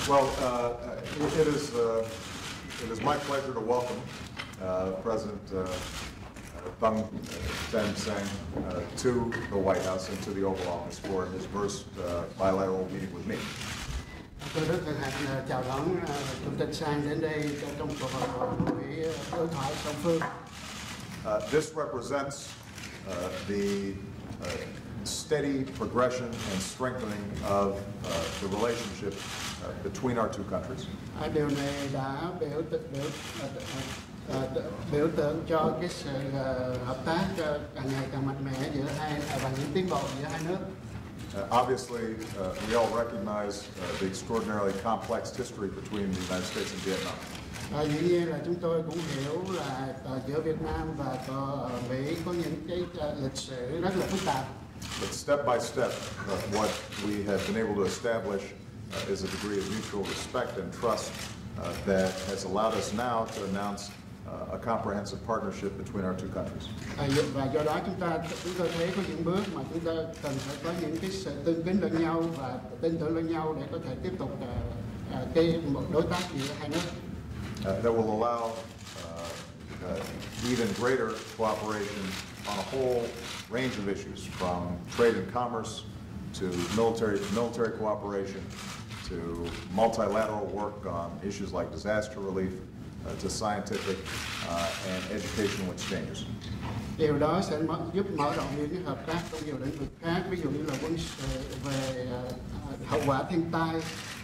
Well, it is my pleasure to welcome President Thung Sen Seng to the White House and to the Oval Office for his first bilateral meeting with me. Tôi rất hân hạnh chào đón Chủ tịch Sang đến đây trong cuộc hội đối thoại song phương. This represents the steady progression and strengthening of the relationship between our two countries. Điều này đã biểu tượng cho cái sự hợp tác càng ngày càng mạnh mẽ giữa hai và những tiến bộ giữa hai nước. Obviously, we all recognize the extraordinarily complex history between the United States and Vietnam. Dĩ nhiên là chúng tôi cũng hiểu là giữa Việt Nam và Mỹ có những cái lịch sử rất là phức tạp. But step by step, what we have been able to establish is a degree of mutual respect and trust that has allowed us now to announce a comprehensive partnership between our two countries. Và do đó chúng tôi thấy có những bước mà chúng ta cần phải có những cái sự tương kính lẫn nhau và tin tưởng lẫn nhau để có thể tiếp tục một đối tác giữa hai nước. That will allow even greater cooperation on a whole range of issues, from trade and commerce to military cooperation to multilateral work on issues like disaster relief to scientific and educational exchanges. Điều đó sẽ giúp mở rộng những cái hợp tác trong nhiều lĩnh vực khác, ví dụ như là quân sự, về hậu quả thiên tai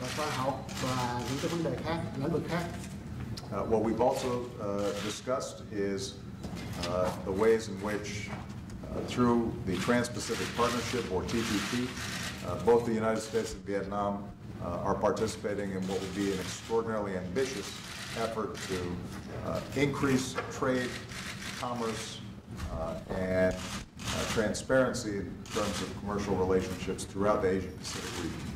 và khoa học và những cái vấn đề khác, lĩnh vực khác. What we've also discussed is the ways in which, through the Trans-Pacific Partnership, or TPP, both the United States and Vietnam are participating in what would be an extraordinarily ambitious effort to increase trade, commerce, and transparency in terms of commercial relationships throughout the Asia-Pacific region.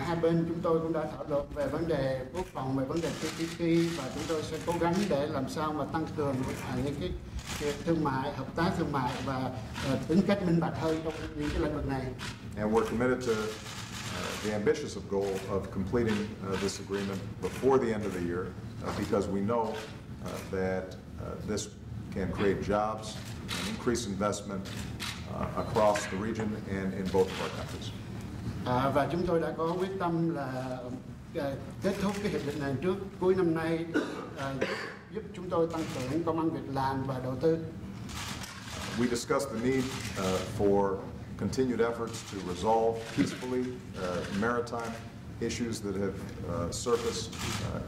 Hai bên chúng tôi cũng đã thảo luận về vấn đề quốc phòng, về vấn đề TPP, và chúng tôi sẽ cố gắng để làm sao mà tăng cường những cái việc thương mại, hợp tác thương mại và tính cách minh bạch hơn trong những cái lĩnh vực này. And we're committed to the ambitious goal of completing this agreement before the end of the year, because we know that this can create jobs and increase investment across the region and in both of our countries. Và chúng tôi đã có quyết tâm là kết thúc cái hiệp định này trước cuối năm nay, giúp chúng tôi tăng cường công ăn việc làm và đầu tư. We discussed the need for continued efforts to resolve peacefully maritime issues that have surfaced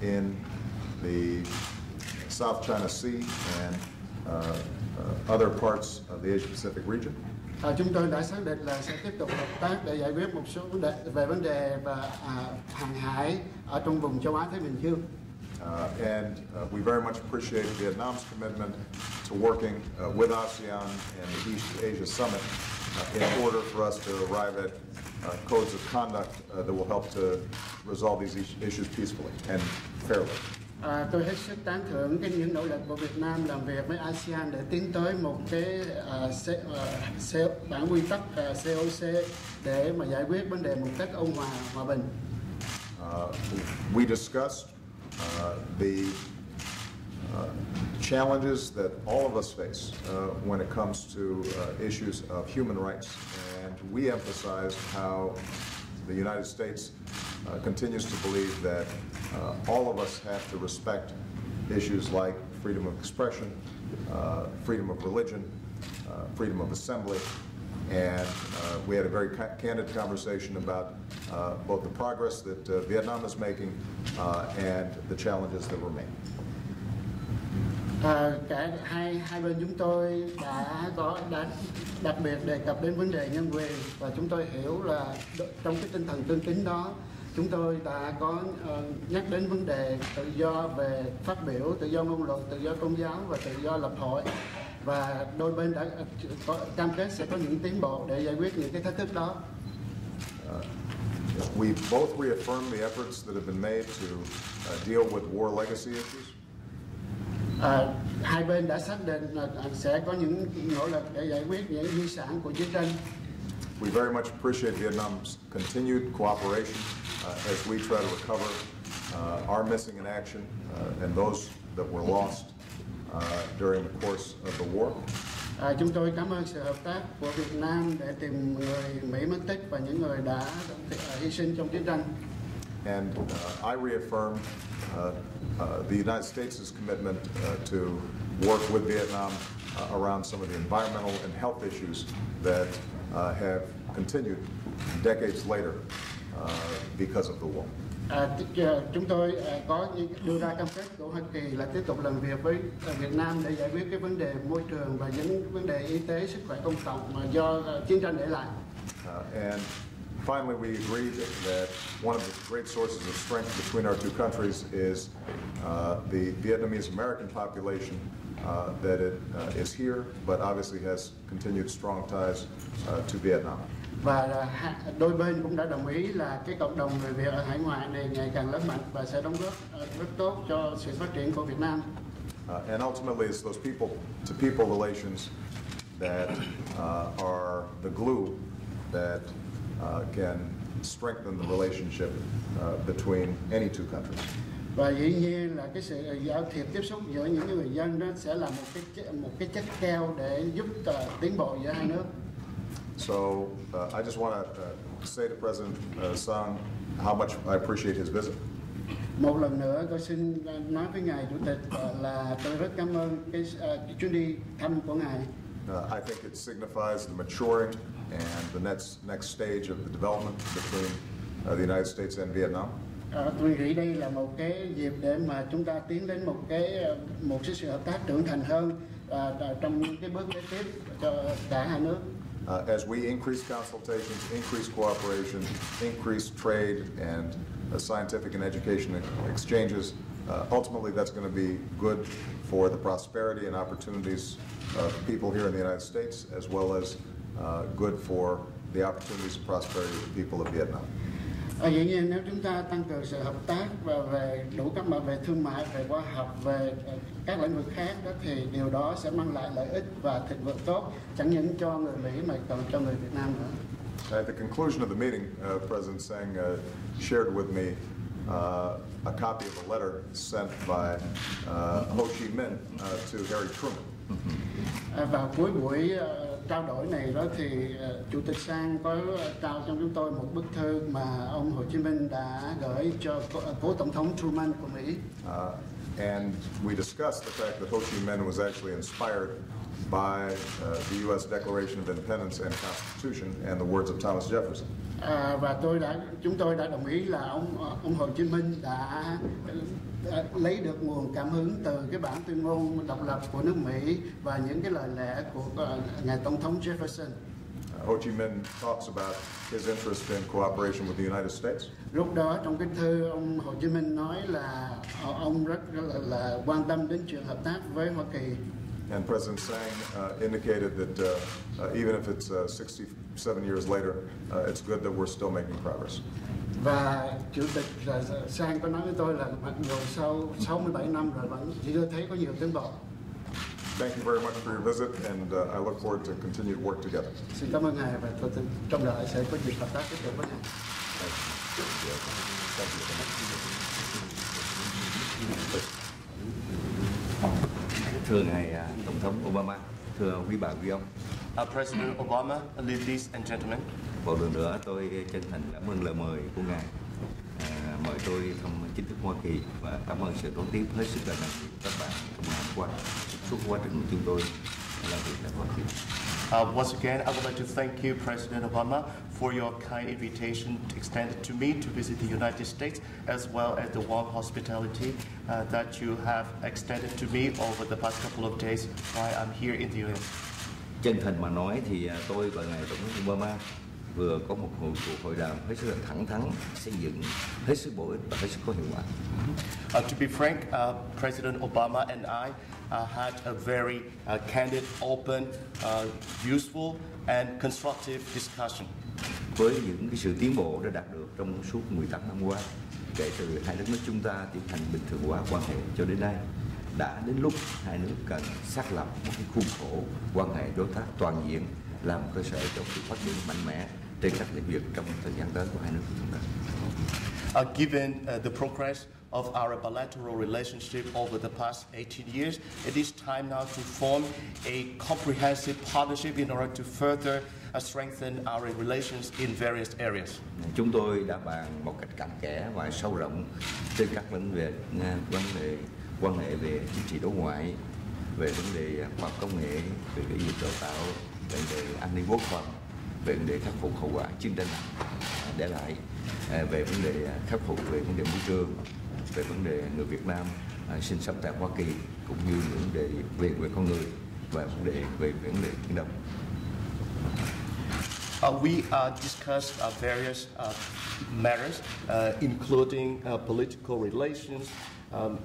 in the South China Sea and other parts of the Asia-Pacific region. Chúng tôi đã xác định là sẽ tiếp tục hợp tác để giải quyết một số vấn đề và hàng hải ở trong vùng châu Á Thái Bình Dương. And we very much appreciate Vietnam's commitment to working with ASEAN and the East Asia Summit in order for us to arrive at codes of conduct that will help to resolve these issues peacefully and fairly. Tôi hết sức tán thưởng những nỗ lực của Việt Nam làm việc với ASEAN để tiến tới một cái bản quy tắc COC để mà giải quyết vấn đề một cách ôn hòa, hòa bình. We discussed the challenges that all of us face when it comes to issues of human rights, and we emphasized how the United States continues to believe that all of us have to respect issues like freedom of expression, freedom of religion, freedom of assembly, and we had a very candid conversation about both the progress that Vietnam is making and the challenges that remain. Cả hai bên chúng tôi đã đặc biệt đề cập đến vấn đề nhân quyền, và chúng tôi hiểu là trong cái tinh thần tương kính đó, chúng tôi đã có nhắc đến vấn đề tự do về phát biểu, tự do ngôn luận, tự do tôn giáo và tự do lập hội, và đôi bên đã có cam kết sẽ có những tiến bộ để giải quyết những cái thách thức đó. We both reaffirmed the efforts that have been made to deal with war legacy issues. Hai bên đã xác định là sẽ có những nỗ lực để giải quyết những di sản của chiến tranh. We very much appreciate Vietnam's continued cooperation as we try to recover our missing in action and those that were lost during the course of the war. Chúng tôi cảm ơn sự hợp tác của Việt Nam để tìm người Mỹ mất tích và những người đã hy sinh trong chiến tranh. And I reaffirm the United States' commitment to work with Vietnam around some of the environmental and health issues that have continued decades later because of the war. Chúng tôi có đưa ra cam kết của Hoa Kỳ là tiếp tục làm việc với Việt Nam để giải quyết cái vấn đề môi trường và những vấn đề y tế, sức khỏe công cộng mà do chiến tranh để lại. And finally, we agreed that one of the great sources of strength between our two countries is the Vietnamese-American population, that it is here, but obviously has continued strong ties to Vietnam. Và đôi bên cũng đã đồng ý là cái cộng đồng người Việt ở hải ngoại này ngày càng lớn mạnh và sẽ đóng góp rất tốt cho sự phát triển của Việt Nam. And ultimately, it's those people-to-people relations that are the glue that can strengthen the relationship between any two countries. Và dĩ nhiên là cái sự giao thiệp tiếp xúc giữa những người dân đó sẽ là một cái chất keo để giúp tiến bộ giữa hai nước. So I just want to say to President Sang how much I appreciate his visit. Một lần nữa tôi xin nói với ngài Chủ tịch là tôi rất cảm ơn cái chuyến đi thăm của ngài. I think it signifies the maturing and the next stage of the development between the United States and Vietnam. Tôi nghĩ đây là một cái dịp để mà chúng ta tiến đến một cái sự hợp tác trưởng thành hơn trong cái bước kế tiếp cho cả hai nước. As we increase consultations, increase cooperation, increase trade and scientific and education exchanges, ultimately that's going to be good for the prosperity and opportunities of people here in the United States, as well as good for the opportunities and prosperity of the people of Vietnam. Dĩ nhiên nếu chúng ta tăng cường sự hợp tác và về đủ các mặt về thương mại, về khoa học, về các lĩnh vực khác đó thì điều đó sẽ mang lại lợi ích và thịnh vượng tốt chẳng những cho người Mỹ mà còn cho người Việt Nam nữa. At the conclusion of the meeting, President Sang shared with me a copy of a letter sent by Ho Chi Minh to Harry Truman. Vào cuối buổi trao đổi này đó thì Chủ tịch Sang có trao cho chúng tôi một bức thư mà ông Hồ Chí Minh đã gửi cho cố tổng thống Truman của Mỹ. And we discussed the fact that Ho Chi Minh was actually inspired by the U.S. Declaration of Independence and Constitution and the words of Thomas Jefferson. Và chúng tôi đã đồng ý là ông Hồ Chí Minh đã lấy được nguồn cảm hứng từ cái bản tuyên ngôn độc lập của nước Mỹ và những cái lời lẽ của ngài tổng thống Jefferson. Ho Chi Minh talks about his interest in cooperation with the United States. Lúc đó trong cái thư ông Hồ Chí Minh nói là ông rất là quan tâm đến chuyện hợp tác với Hoa Kỳ. And President Sang indicated that even if it's 67 years later, it's good that we're still making progress. Và Chủ tịch Sang có nói với tôi là mặc dù sau 67 năm rồi vẫn chưa thấy có nhiều tiến bộ. Thank you very much for your visit, and I look forward to continue to work together. Xin cảm ơn ngài và tôi trong đợi sẽ có dịp hợp tác tiếp tục với ngài. Thưa ngài Tổng thống Obama, thưa quý bà quý ông. President Obama, ladies and gentlemen. Một lần nữa tôi chân thành cảm ơn lời mời của ngài mời tôi thăm chính thức Hoa Kỳ và cảm ơn sự đón tiếp hết sức là nồng nhiệt của các bạn trong ngày hôm qua suốt quá trình chúng tôi làm việc tại Hoa Kỳ. Once again, I would like to thank you, President Obama, for your kind invitation extended to me to visit the United States, as well as the warm hospitality that you have extended to me over the past couple of days while I'm here in the US. Chân thành mà nói thì tôi và ngài Tổng thống Obama vừa có một cuộc hội đàm hết sức là thẳng thắn, xây dựng, hết sức bổ ích và hết sức có hiệu quả. To be frank, President Obama and I had a very candid, open, useful and constructive discussion. Với những cái sự tiến bộ đã đạt được trong suốt 18 năm qua, kể từ hai đất nước chúng ta tiến hành bình thường hóa quan hệ cho đến nay, đã đến lúc hai nước cần xác lập một cái khuôn khổ quan hệ đối tác toàn diện làm cơ sở cho sự phát triển mạnh mẽ trên các lĩnh vực trong thời gian tới của hai nước của chúng ta. Given the progress of our bilateral relationship over the past 18 years, it is time now to form a comprehensive partnership in order to further strengthen our relations in various areas. Chúng tôi đã bàn một cách cặn kẽ và sâu rộng trên các vấn đề quan hệ về chính trị đối ngoại, về vấn đề khoa học công nghệ, về cái việc đào tạo, về vấn đề an ninh quốc phòng, về vấn đề khắc phục hậu quả chiến tranh để lại, về vấn đề khắc phục về vấn đề môi trường, về vấn đề người Việt Nam sinh sống tại Hoa Kỳ, cũng như những vấn đề về quyền con người và về vấn đề Biển Đông. We discussed various matters, including political relations,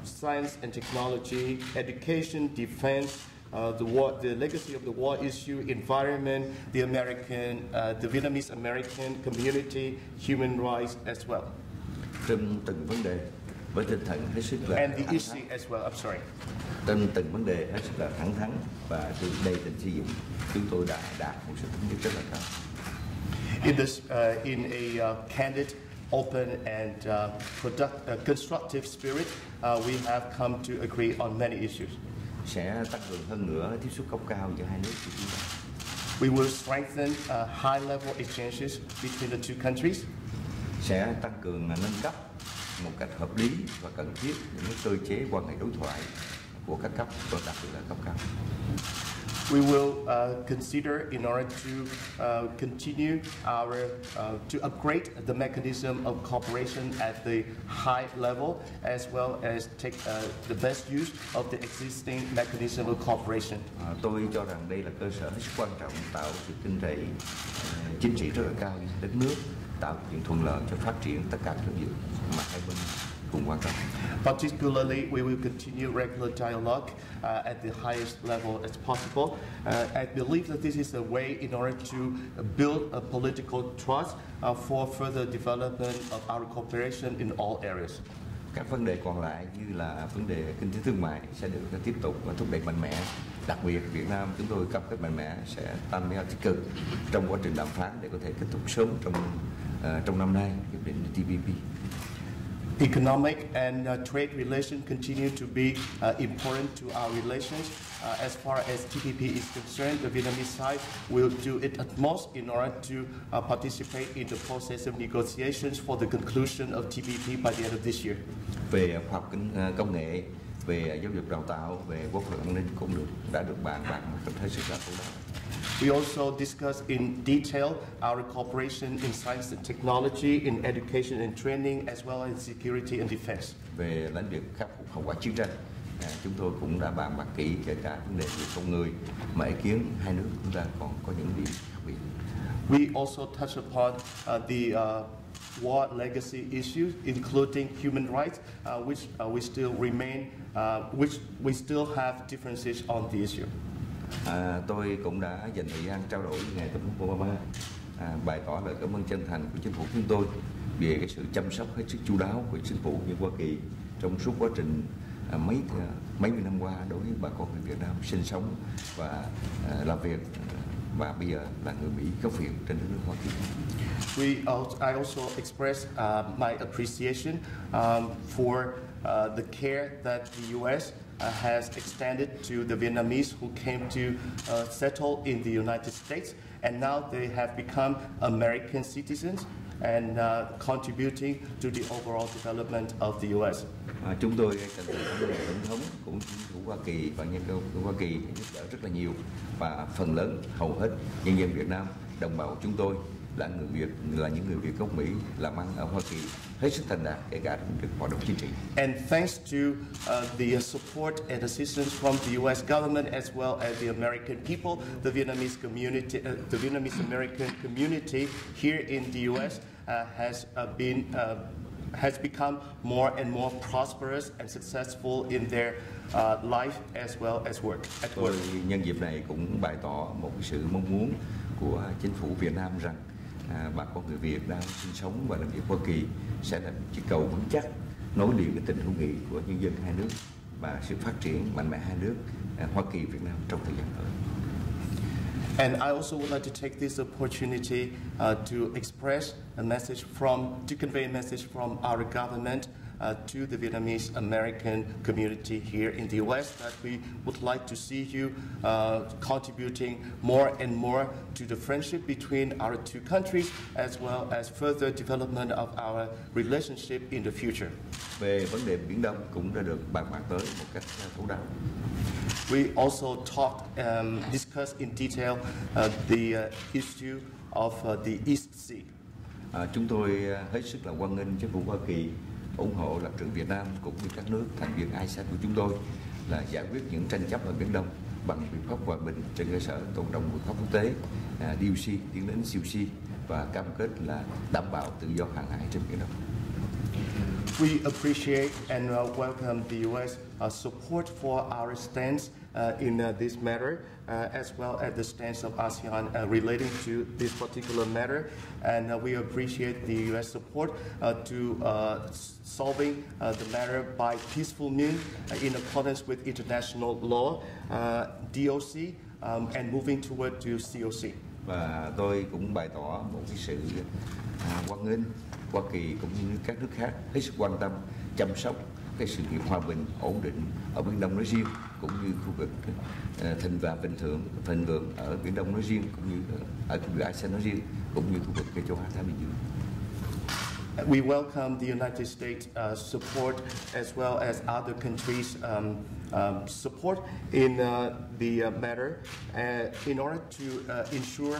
science and technology, education, defense, the legacy of the war issue, environment, the Vietnamese American community, human rights as well. Trong từng vấn đề với tinh thần hết sức là and the issue as well. I'm sorry. Trong từng vấn đề hết sức là thẳng thắn và đầy tình xây dựng, chúng tôi đã đạt một sự thống nhất rất là cao. In a candid, open and constructive spirit, we have come to agree on many issues. Sẽ tăng cường hơn nữa tiếp xúc cấp cao giữa hai nước của chúng ta. We will strengthen high-level exchanges between the two countries. Sẽ tăng cường nâng cấp một cách hợp lý và cần thiết những cơ chế quan hệ đối thoại của các cấp, và đặc biệt là cấp cao. We will consider in order to continue to upgrade the mechanism of cooperation at the high level, as well as take the best use of the existing mechanism of cooperation. Tôi cho rằng đây là cơ sở rất quan trọng, tạo sự tin cậy chính trị rất là cao cho đất nước, tạo điều thuận lợi cho phát triển tất cả các lĩnh vực mà hai bên cùng quan tâm. Particularly, we will continue regular dialogue at the highest level as possible. I believe that this is a way in order to build a political trust for further development of our cooperation in all areas. Các vấn đề còn lại như là vấn đề kinh tế thương mại sẽ được tiếp tục thúc đẩy mạnh mẽ. Đặc biệt Việt Nam chúng tôi cam kết mạnh mẽ sẽ tham gia tích cực trong quá trình đàm phán để có thể kết thúc sớm trong năm nay hiệp định TPP. Economic and trade relations continue to be important to our relations. As far as TPP is concerned, the Vietnamese side will do its utmost in order to participate in the process of negotiations for the conclusion of TPP by the end of this year. Về khoa học công nghệ, về giáo dục đào tạo, về quốc phòng an ninh cũng đã được bàn bạc một cách hết sức là thấu đáo. We also discussed in detail our cooperation in science and technology, in education and training, as well as security and defense. Về lĩnh vực khắc phục hậu quả chiến tranh, chúng tôi cũng đã bàn bạc kỹ kể cả vấn đề về con người, mà ý kiến hai nước chúng ta còn có những điểm khác biệt. We also touched upon the war legacy issues, including human rights, which we still have differences on the issue. Tôi cũng đã dành thời gian trao đổi với ngài Tổng thống Obama, bày tỏ lời cảm ơn chân thành của chính phủ chúng tôi về cái sự chăm sóc hết sức chu đáo của chính phủ như Hoa Kỳ trong suốt quá trình mấy mươi năm qua đối với bà con người Việt Nam sinh sống và làm việc và bây giờ là người Mỹ gốc Việt trên đất nước Hoa Kỳ. I also express my appreciation for the care that the U.S. Has extended to the Vietnamese who came to settle in the United States, and now they have become American citizens and contributing to the overall development of the U.S. Chúng tôi cần cảm ơn Tổng thống cũng chính phủ Hoa Kỳ và nhân dân Hoa Kỳ giúp đỡ rất là nhiều, và phần lớn hầu hết nhân dân Việt Nam, đồng bào chúng tôi là người Việt, là những người Việt gốc Mỹ làm ăn ở Hoa Kỳ hết sức thành đạt kể cả trong hoạt động chính trị. And thanks to the support and assistance from the U.S. government as well as the American people, the Vietnamese community, the Vietnamese American community here in the U.S. Has become more and more prosperous and successful in their life as well as work. Tôi nhân dịp này cũng bày tỏ một sự mong muốn của chính phủ Việt Nam rằng bà con người Việt đang sinh sống và làm việc Hoa Kỳ sẽ là chiếc cầu vững chắc nối liền cái tình hữu nghị của nhân dân hai nước và sự phát triển mạnh mẽ hai nước Hoa Kỳ Việt Nam trong thời gian tới. And I also would like to take this opportunity to express a message to convey a message from our government to the Vietnamese American community here in the U.S. that we would like to see you contributing more and more to the friendship between our two countries, as well as further development of our relationship in the future. Về vấn đề Biển Đông cũng đã được bàn bạc tới một cách thấu đáo. We also discussed in detail the issue of the East Sea. Chúng tôi hết sức là hoan nghênh chính phủ Hoa Kỳ ủng hộ lập trường Việt Nam cũng như các nước thành viên ASEAN của chúng tôi là giải quyết những tranh chấp ở Biển Đông bằng biện pháp hòa bình trên cơ sở tôn trọng luật pháp quốc tế, DOC tiến đến COC và cam kết là đảm bảo tự do hàng hải trên Biển Đông. We appreciate and welcome the U.S. Support for our stance in this matter, as well as the stance of ASEAN relating to this particular matter. And we appreciate the U.S. support to solving the matter by peaceful means in accordance with international law, DOC, and moving toward to COC. Và tôi cũng bày tỏ một cái sự hoan nghênh Hoa Kỳ cũng như các nước khác hết sức quan tâm chăm sóc cái sự nghiệp hòa bình ổn định ở Biển Đông nói riêng cũng như khu vực thịnh vượng ở Biển Đông nói riêng cũng như ở khu vực ASEAN nói riêng cũng như khu vực châu Á Thái Bình Dương. We welcome the United States support as well as other countries' support in the matter in order to ensure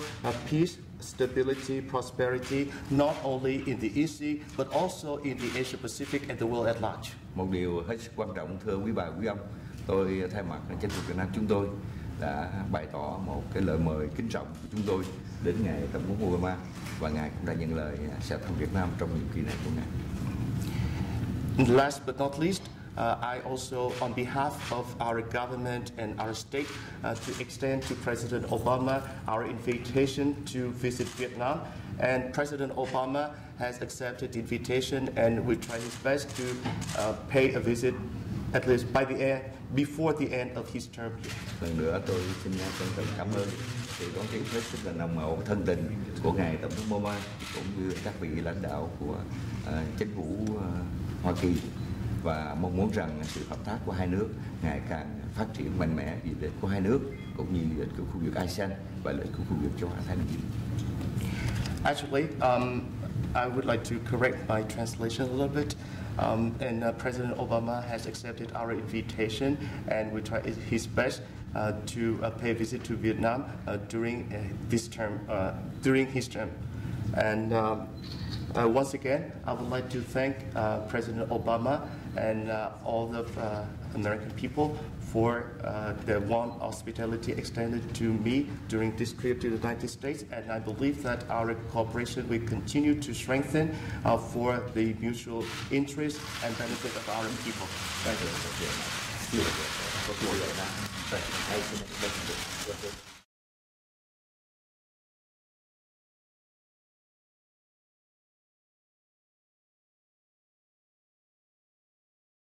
peace, stability, prosperity, not only in the East Sea but also in the Asia Pacific and the world at large. Một điều hết sức quan trọng thưa quý bà quý ông, tôi thay mặt chính phủ Việt Nam chúng tôi đã bày tỏ một cái lời mời kính trọng của chúng tôi đến ngài Tổng thống Obama và ngài cũng đã nhận lời sẽ thăm Việt Nam trong nhiệm kỳ này của ngài. Last but not least, I also, on behalf of our government and our state, to extend to President Obama our invitation to visit Vietnam. And President Obama has accepted the invitation, and we try his best to pay a visit at least before the end of his term here. Lần nữa tôi xin trân trọng cảm ơn sự đón tiếp hết sức là nồng hậu thân tình của ngài Tổng thống Obama cũng như các vị lãnh đạo của chính phủ Hoa Kỳ và mong muốn rằng sự hợp tác của hai nước ngày càng phát triển mạnh mẽ vì lợi ích của hai nước cũng như lợi ích của khu vực ASEAN và lợi ích của khu vực châu Á Thái Bình Dương. Actually, I would like to correct my translation a little bit. And President Obama has accepted our invitation, and we try his best to pay a visit to Vietnam during his term. And once again, I would like to thank President Obama and all of American people for the warm hospitality extended to me during this trip to the United States, and I believe that our cooperation will continue to strengthen for the mutual interest and benefit of our people. Thank you.